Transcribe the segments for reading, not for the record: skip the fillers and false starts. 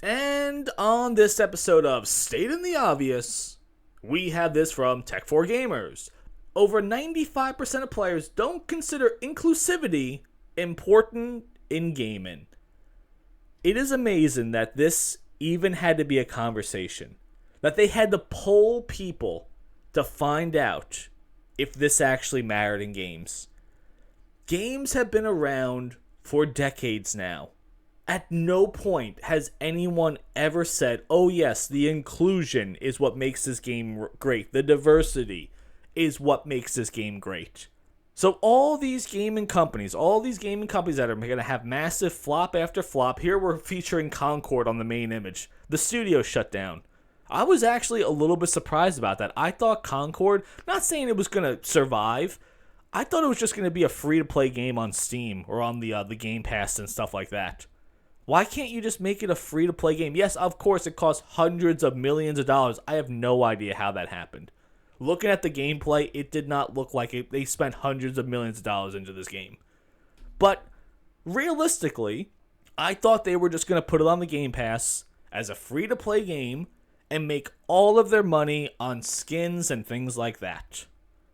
And on this episode of Stating the Obvious, we have this from Tech4Gamers. Over 95% of players don't consider inclusivity important in gaming. It is amazing that this even had to be a conversation. That they had to poll people to find out if this actually mattered in games. Games have been around for decades now. At no point has anyone ever said, oh yes, the inclusion is what makes this game great. The diversity is what makes this game great. So all these gaming companies that are going to have massive flop after flop. Here we're featuring Concord on the main image. The studio shut down. I was actually a little bit surprised about that. I thought Concord, not saying it was going to survive, I thought it was just going to be a free-to-play game on Steam or on the Game Pass and stuff like that. Why can't you just make it a free-to-play game? Yes, of course, it costs hundreds of millions of dollars. I have no idea how that happened. Looking at the gameplay, it did not look like it. They spent hundreds of millions of dollars into this game. But realistically, I thought they were just going to put it on the Game Pass as a free-to-play game and make all of their money on skins and things like that.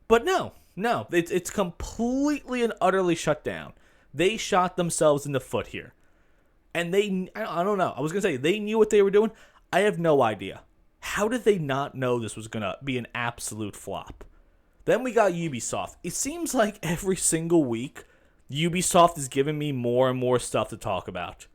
But no, it's completely and utterly shut down. They shot themselves in the foot here. And I don't know. I was going to say, they knew what they were doing. I have no idea. How did they not know this was going to be an absolute flop? Then we got Ubisoft. It seems like every single week, Ubisoft is giving me more and more stuff to talk about.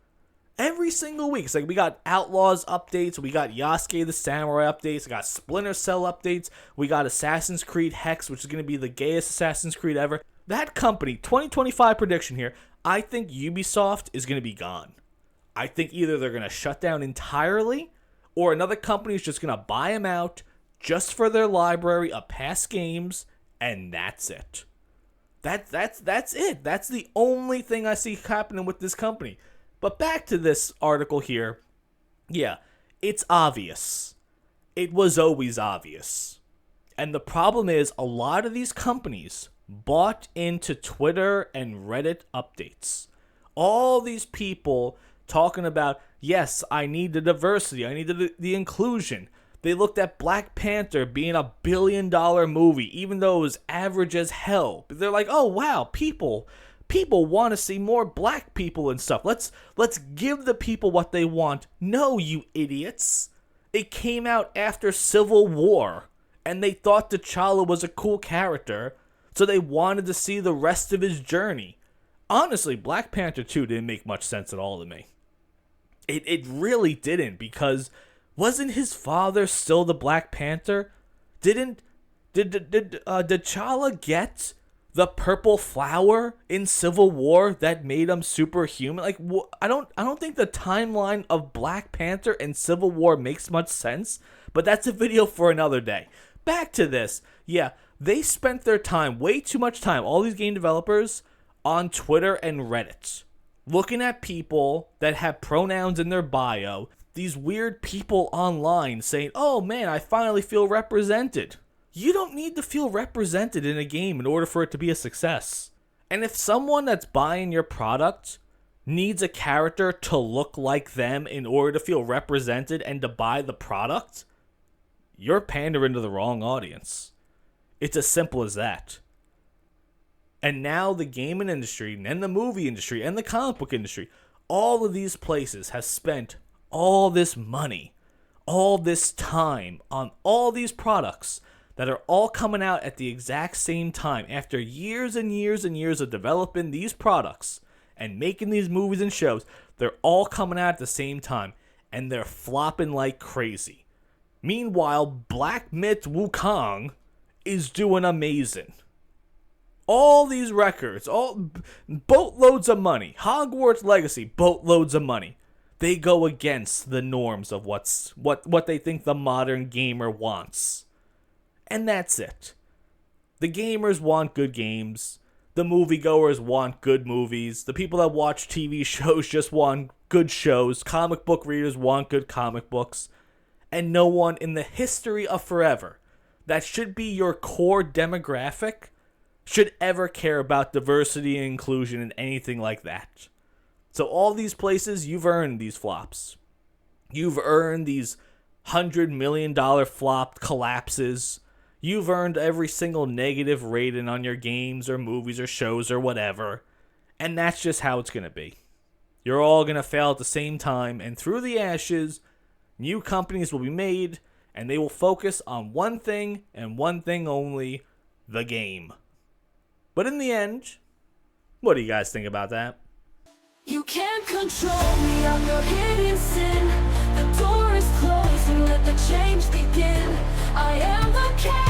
Every single week. It's like we got Outlaws updates, we got Yasuke the Samurai updates, we got Splinter Cell updates, we got Assassin's Creed Hex, which is going to be the gayest Assassin's Creed ever. That company, 2025 prediction here, I think Ubisoft is going to be gone. I think either they're going to shut down entirely, or another company is just going to buy them out just for their library of past games, and that's it. That's it. That's the only thing I see happening with this company. But back to this article here. Yeah, it's obvious. It was always obvious. And the problem is, a lot of these companies bought into Twitter and Reddit updates. All these people talking about, yes, I need the diversity, I need the inclusion. They looked at Black Panther being a $1 billion movie, even though it was average as hell. But they're like, oh wow, people want to see more black people and stuff. Let's give the people what they want. No, you idiots. It came out after Civil War, and they thought T'Challa was a cool character, so they wanted to see the rest of his journey. Honestly, Black Panther 2 didn't make much sense at all to me. It really didn't, because wasn't his father still the Black Panther? Did T'Challa get the purple flower in Civil War that made him superhuman? Like, I don't think the timeline of Black Panther and Civil War makes much sense, but that's a video for another day. Back to this. Yeah, they spent their time, way too much time, all these game developers, on Twitter and Reddit, looking at people that have pronouns in their bio, these weird people online saying, oh man, I finally feel represented. You don't need to feel represented in a game in order for it to be a success. And if someone that's buying your product needs a character to look like them in order to feel represented and to buy the product, you're pandering to the wrong audience. It's as simple as that. And now the gaming industry and the movie industry and the comic book industry, all of these places have spent all this money, all this time on all these products that are all coming out at the exact same time after years and years and years of developing these products and making these movies and shows. They're all coming out at the same time, and they're flopping like crazy. Meanwhile, Black Myth Wukong is doing amazing. All these records, all boatloads of money. Hogwarts Legacy, boatloads of money. They go against the norms of what they think the modern gamer wants. And that's it. The gamers want good games. The moviegoers want good movies. The people that watch TV shows just want good shows. Comic book readers want good comic books. And no one in the history of forever that should be your core demographic should ever care about diversity and inclusion and anything like that. So all these places, you've earned these flops. You've earned these $100 million flopped collapses. You've earned every single negative rating on your games or movies or shows or whatever. And that's just how it's going to be. You're all going to fail at the same time, and through the ashes, new companies will be made, and they will focus on one thing and one thing only, the game. But in the end, what do you guys think about that? You can't control me, I'm your hidden sin. The door is closed and let the change begin. I am the cat.